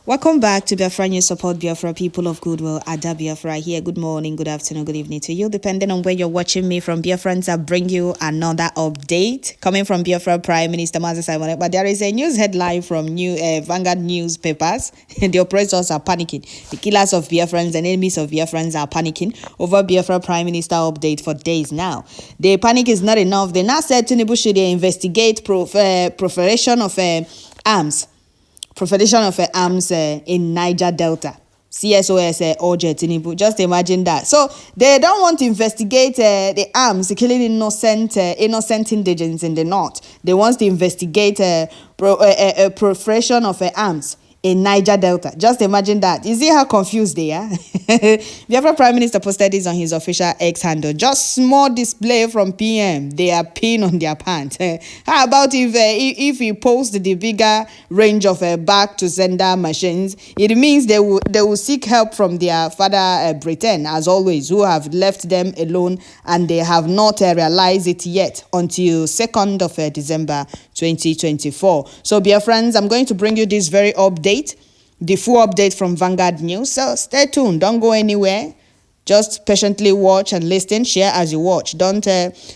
Welcome back to Biafra News Support Biafra, people of goodwill. Ada Biafra here. Good morning, good afternoon, good evening to you, depending on where you're watching me from. Biafrans, I bring you another update coming from Biafra Prime Minister Mazi Simon. But there is a news headline from Vanguard newspapers. The oppressors are panicking. The killers of Biafrans and enemies of Biafrans are panicking over Biafra Prime Minister update for days now. The panic is not enough. They now said Tinubu should investigate proliferation of arms. Proliferation of arms in Niger Delta. CSOS Oje Tinubu. Just imagine that. So they don't want to investigate the arms killing innocent indigents in the north. They want to investigate proliferation of arms in Niger Delta. Just imagine that. You see how confused they are? Biafra Prime Minister posted this on his official X handle. Just small display from PM. They are pinned on their pants. How about if he posts the bigger range of back to sender machines? It means they will seek help from their father Britain, as always, who have left them alone and they have not realized it yet until 2nd of December 2024. So, Biafrans, I'm going to bring you this very update. The full update from Vanguard News. So stay tuned. Don't go anywhere. Just patiently watch and listen. Share as you watch. Don't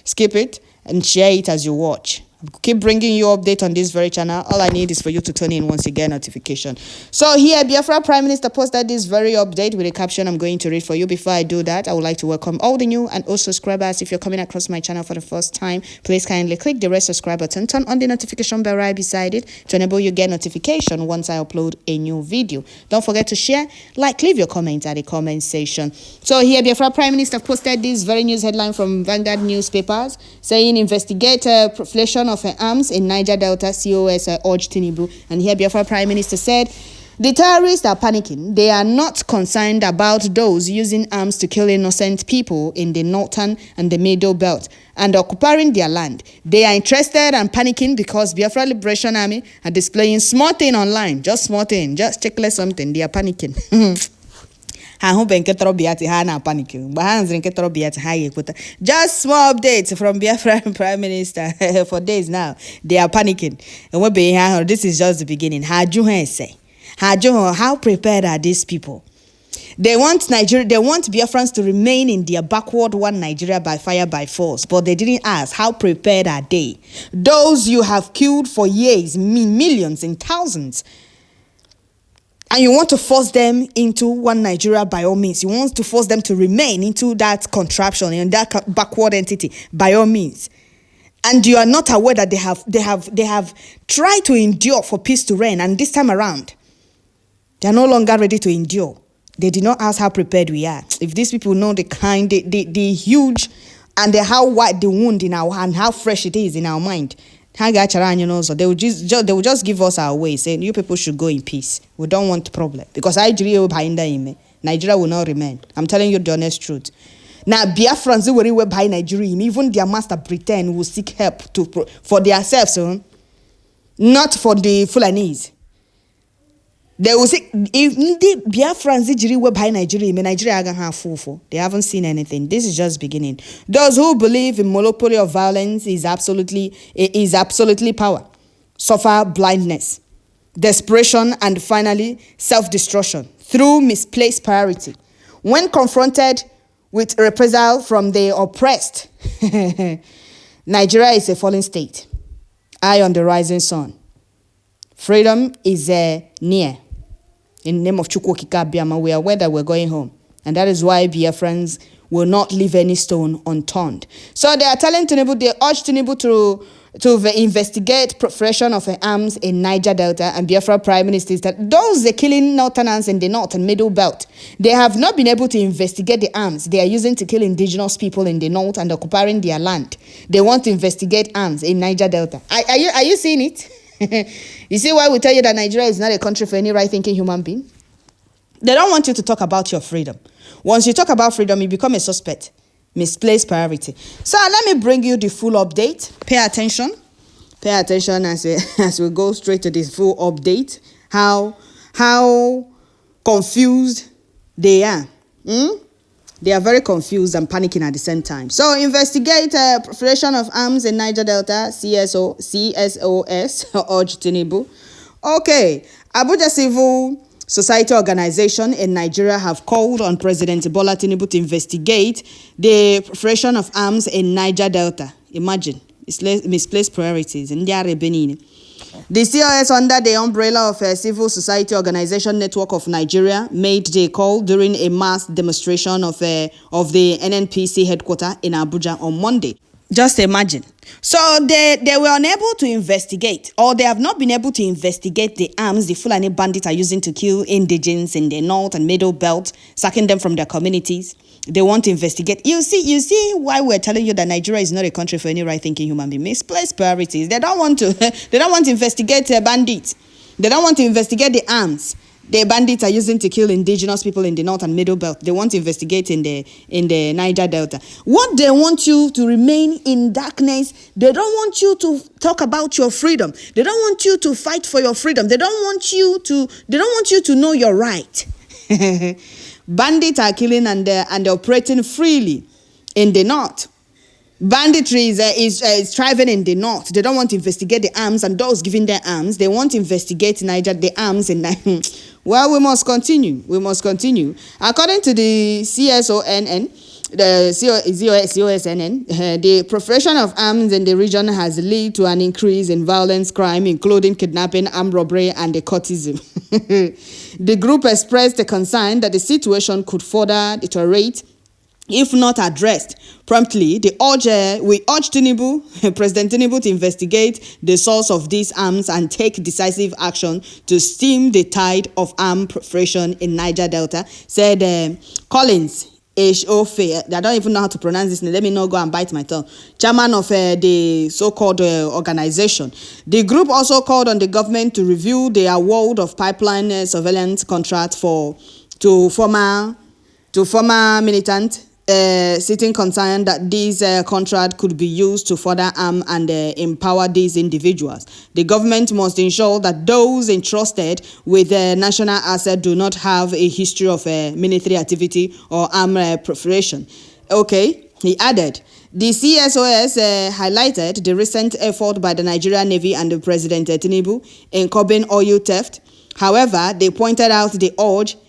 skip it and share it as you watch. Keep bringing you update on this very channel. All I need is for you to turn in once you get notification. So here, Biafra Prime Minister posted this very update with a caption I'm going to read for you. Before I do that, I would like to welcome all the new and old subscribers. If you're coming across my channel for the first time, please kindly click the red subscribe button. Turn on the notification bell right beside it to enable you get notification once I upload a new video. Don't forget to share, like, leave your comments at the comment section. So here, Biafra Prime Minister posted this very news headline from Vanguard newspapers saying investigate proliferation of arms in Niger Delta, COS urged Tinubu. And here Biafra Prime Minister said, the terrorists are panicking. They are not concerned about those using arms to kill innocent people in the northern and the middle belt and occupying their land. They are interested and panicking because Biafra Liberation Army are displaying small thing online. Just small thing. Just checklist something. They are panicking. Just small updates from Biafra Prime Minister for days now. They are panicking. And this is just the beginning. How prepared are these people? They want Nigeria, they want Biafrans to remain in their backward one Nigeria by fire by force, but they didn't ask how prepared are they? Those you have killed for years, millions and thousands. And you want to force them into one Nigeria by all means. You want to force them to remain into that contraption, in that backward entity by all means. And you are not aware that they have tried to endure for peace to reign. And this time around, they are no longer ready to endure. They did not ask how prepared we are. If these people know the huge and how wide the wound in our hand, how fresh it is in our mind, they will just give us our way, saying you people should go in peace. We don't want problem because Nigeria will not remain. I'm telling you the honest truth. Now Biafrans who were by Nigeria, even their master Britain will seek help for themselves, not for the Fulanese. They will say if the Biafrans were by Nigeria are have full. They haven't seen anything. This is just beginning. Those who believe in monopoly of violence is absolutely power, suffer blindness, desperation, and finally self-destruction through misplaced priority. When confronted with reprisal from the oppressed, Nigeria is a fallen state, eye on the rising sun. Freedom is near. In the name of Chukwokika Biama, we are aware that we're going home. And that is why Biafrans will not leave any stone unturned. So they are telling Tinubu, they urge Tinubu to investigate proliferation of arms in Niger Delta, and Biafra Prime Minister is that those killing northerners in the north and middle belt, they have not been able to investigate the arms they are using to kill indigenous people in the north and occupying their land. They want to investigate arms in Niger Delta. Are you seeing it? You see why we tell you that Nigeria is not a country for any right-thinking human being? They don't want you to talk about your freedom. Once you talk about freedom, you become a suspect. Misplaced priority. So let me bring you the full update. Pay attention. Pay attention as we go straight to this full update. How confused they are. They are very confused and panicking at the same time. So investigate proliferation of arms in Niger Delta, CSOS, urged Tinubu. Okay, Abuja Civil society organization in Nigeria have called on President Bola Tinubu to investigate the proliferation of arms in Niger Delta. Imagine, it's misplaced priorities in Benin. The COS, under the umbrella of a civil society organization network of Nigeria, made the call during a mass demonstration of the NNPC headquarters in Abuja on Monday. Just imagine. So they were unable to investigate, or they have not been able to investigate the arms the Fulani bandits are using to kill indigenes in the north and middle belt, sacking them from their communities. They want to investigate. You see why we're telling you that Nigeria is not a country for any right-thinking human being. Misplaced priorities. They don't want to investigate bandits. They don't want to investigate the arms the bandits are using to kill indigenous people in the north and middle belt. They want to investigate in the Niger Delta. What they want you to remain in darkness. They don't want you to talk about your freedom. They don't want you to fight for your freedom. They don't want you to know your right. Bandits are killing and operating freely in the north. Banditry is thriving in the north. They don't want to investigate the arms and those giving their arms. They want to investigate the arms in Niger. Well, we must continue. According to the CSONN, the proliferation of arms in the region has led to an increase in violence crime, including kidnapping, armed robbery, and courtism. The group expressed a concern that the situation could further deteriorate if not addressed promptly. We urge President Tinubu to investigate the source of these arms and take decisive action to stem the tide of armed proliferation in Niger Delta, said Collins H.O.F. I don't even know how to pronounce this name. Let me not go and bite my tongue. Chairman of the so-called organization. The group also called on the government to review the award of pipeline surveillance contract to former militant, sitting concerned that this contract could be used to further arm and empower these individuals. The government must ensure that those entrusted with national asset do not have a history of military activity or armed proliferation. Okay, he added. The CSOS highlighted the recent effort by the Nigerian Navy and President Tinubu in curbing oil theft. However, they pointed out the urgent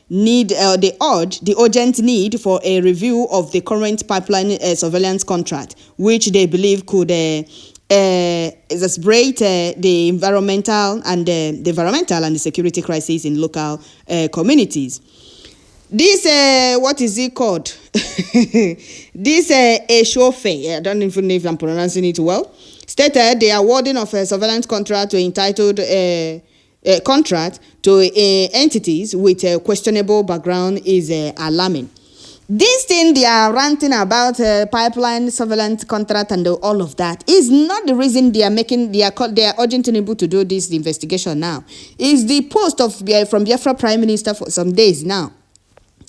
need for a review of the current pipeline surveillance contract, which they believe could exacerbate the environmental and the security crisis in local communities. This what is it called? This Eshofe, I don't even know if I'm pronouncing it well, stated the awarding of a surveillance contract to entitled contract to entities with a questionable background is alarming. This thing they are ranting about pipeline surveillance contract and all of that is not the reason they are urging Tinubu to do this investigation now. It's the post from Biafra Prime Minister for some days now.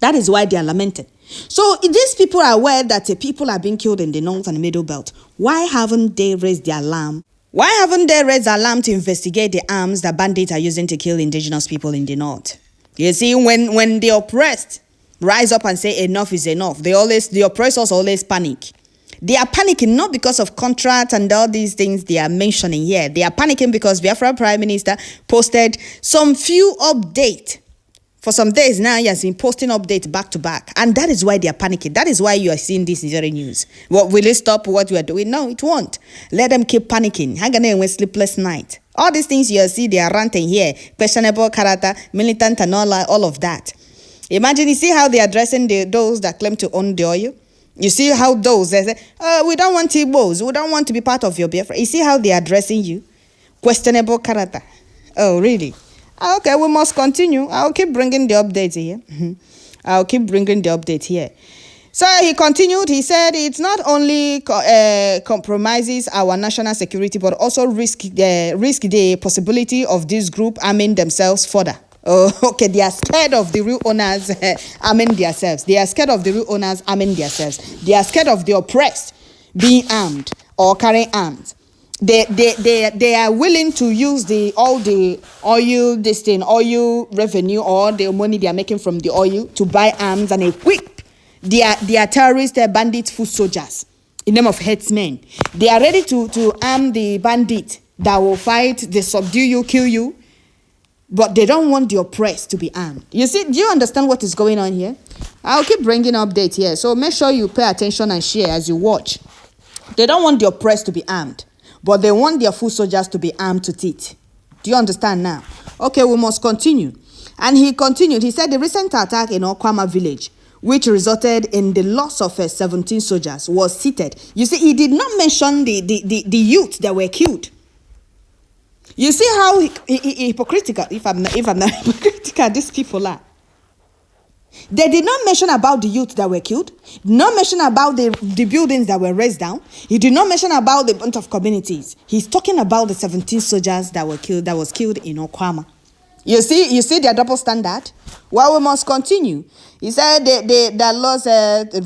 That is why they are lamenting. So these people are aware that people are being killed in the north and middle belt. Why haven't they raised the alarm? Why haven't they raised the alarm to investigate the arms that bandits are using to kill indigenous people in the north? You see, when the oppressed rise up and say enough is enough, the oppressors always panic. They are panicking not because of contracts and all these things they are mentioning here. They are panicking because Biafra Prime Minister posted some few updates. For some days now, he has been posting updates back to back. And that is why they are panicking. That is why you are seeing this in the news. What, will it stop what you are doing? No, it won't. Let them keep panicking. Hang on with sleepless night. All these things you see, they are ranting here. Questionable character, militant and all of that. Imagine, you see how they are addressing those that claim to own the oil? You see how those, they say, we don't want Igbos. We don't want to be part of your Biafra. You see how they are addressing you? Questionable character. Oh, really? Okay, we must continue. I'll keep bringing the updates here. So he continued, he said it's not only compromises our national security, but also risk the possibility of this group arming themselves further. Oh, okay, they are scared of the real owners arming themselves. They are scared of the real owners arming themselves. They are scared of the oppressed being armed or carrying arms. They are willing to use all the oil revenue or the money they are making from the oil to buy arms and equip their terrorist bandit foot soldiers in the name of headsmen. They are ready to arm the bandit that will fight, they subdue you, kill you, but they don't want the oppressed to be armed. You see, do you understand what is going on here? I'll keep bringing updates here, so make sure you pay attention and share as you watch. They don't want the oppressed to be armed, but they want their foot soldiers to be armed to teeth. Do you understand now? Okay, we must continue. And he continued. He said the recent attack in Okwama village, which resulted in the loss of 17 soldiers, was seated. You see, he did not mention the youth that were killed. You see how hypocritical, if I'm not hypocritical, these people are. They did not mention about the youth that were killed, did not mention about the buildings that were razed down. He did not mention about the bunch of communities. He's talking about the 17 soldiers that were killed, that was killed in Okwama. You see their double standard? Well, we must continue. He said that loss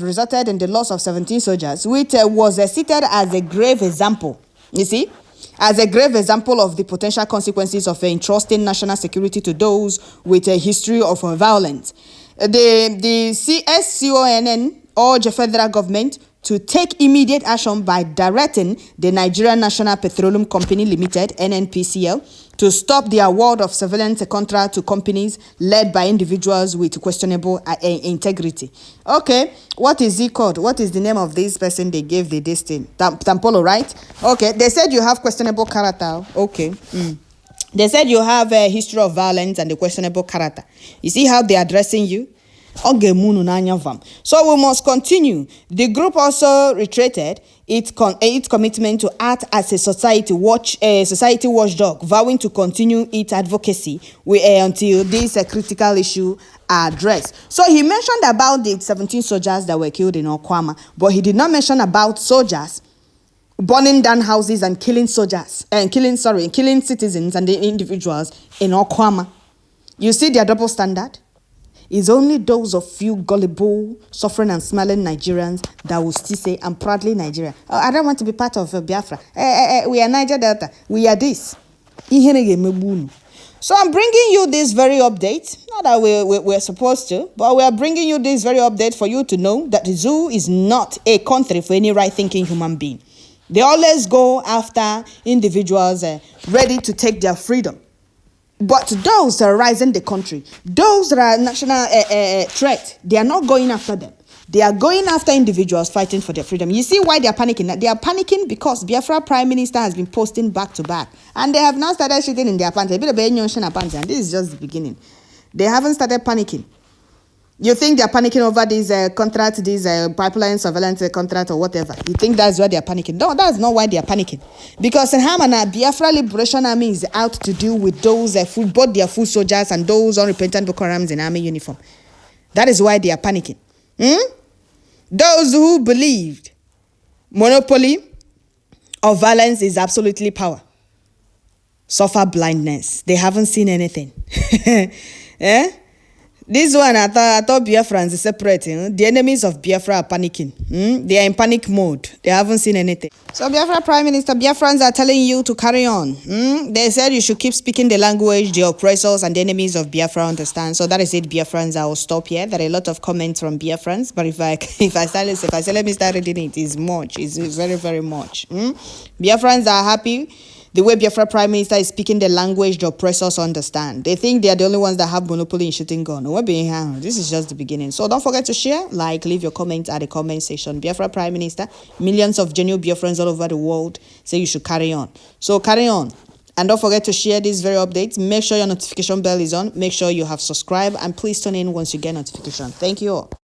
resulted in the loss of 17 soldiers, which was cited as a grave example. You see? As a grave example of the potential consequences of entrusting national security to those with a history of violence. The CSCONN urged the federal government to take immediate action by directing the Nigerian National Petroleum Company Limited, NNPCL, to stop the award of surveillance contract to companies led by individuals with questionable integrity. Okay, what is he called? What is the name of this person they gave this thing? Tampolo, right? Okay, they said you have questionable character. Okay. They said you have a history of violence and a questionable character. You see how they're addressing you? So we must continue. The group also reiterated its commitment to act as a society watchdog, vowing to continue its advocacy until this critical issue are addressed. So he mentioned about the 17 soldiers that were killed in Okwama, but he did not mention about soldiers burning down houses and killing soldiers and killing citizens and the individuals in Okwama. You see their double standard? It's only those of few gullible, suffering and smiling Nigerians that will still say, I'm proudly Nigerian. Oh, I don't want to be part of Biafra. We are Niger Delta. We are this. So I'm bringing you this very update. Not that we're supposed to, but we are bringing you this very update for you to know that the zoo is not a country for any right-thinking human being. They always go after individuals ready to take their freedom. But those that are rising the country, those that are national threat, they are not going after them. They are going after individuals fighting for their freedom. You see why they are panicking? They are panicking because Biafra Prime Minister has been posting back to back. And they have now started shitting in their pants. A bit of pants, and this is just the beginning. They haven't started panicking. You think they're panicking over this contract, this pipeline surveillance contract or whatever. You think that's why they're panicking. No, that's not why they're panicking. Because in Hamana, Biafra Liberation Army is out to deal with those both their foot soldiers and those unrepentant Boko Harams in army uniform. That is why they are panicking. Those who believed monopoly of violence is absolutely power suffer blindness. They haven't seen anything. This one, I thought Biafrans is separate. The enemies of Biafra are panicking. They are in panic mode. They haven't seen anything. So Biafra Prime Minister, Biafrans are telling you to carry on. They said you should keep speaking the language the oppressors and the enemies of Biafra understand. So that is it, Biafrans. I will stop here. There are a lot of comments from Biafrans, but if I say let me start reading it, it's much. It's very, very much. Biafrans are happy. The way Biafra Prime Minister is speaking the language the oppressors understand. They think they are the only ones that have monopoly in shooting gun. This is just the beginning. So don't forget to share, leave your comments at the comment section. Biafra Prime Minister, millions of genuine Biafrans all over the world say you should carry on. So carry on. And don't forget to share these very updates. Make sure your notification bell is on. Make sure you have subscribed. And please turn in once you get notification. Thank you all.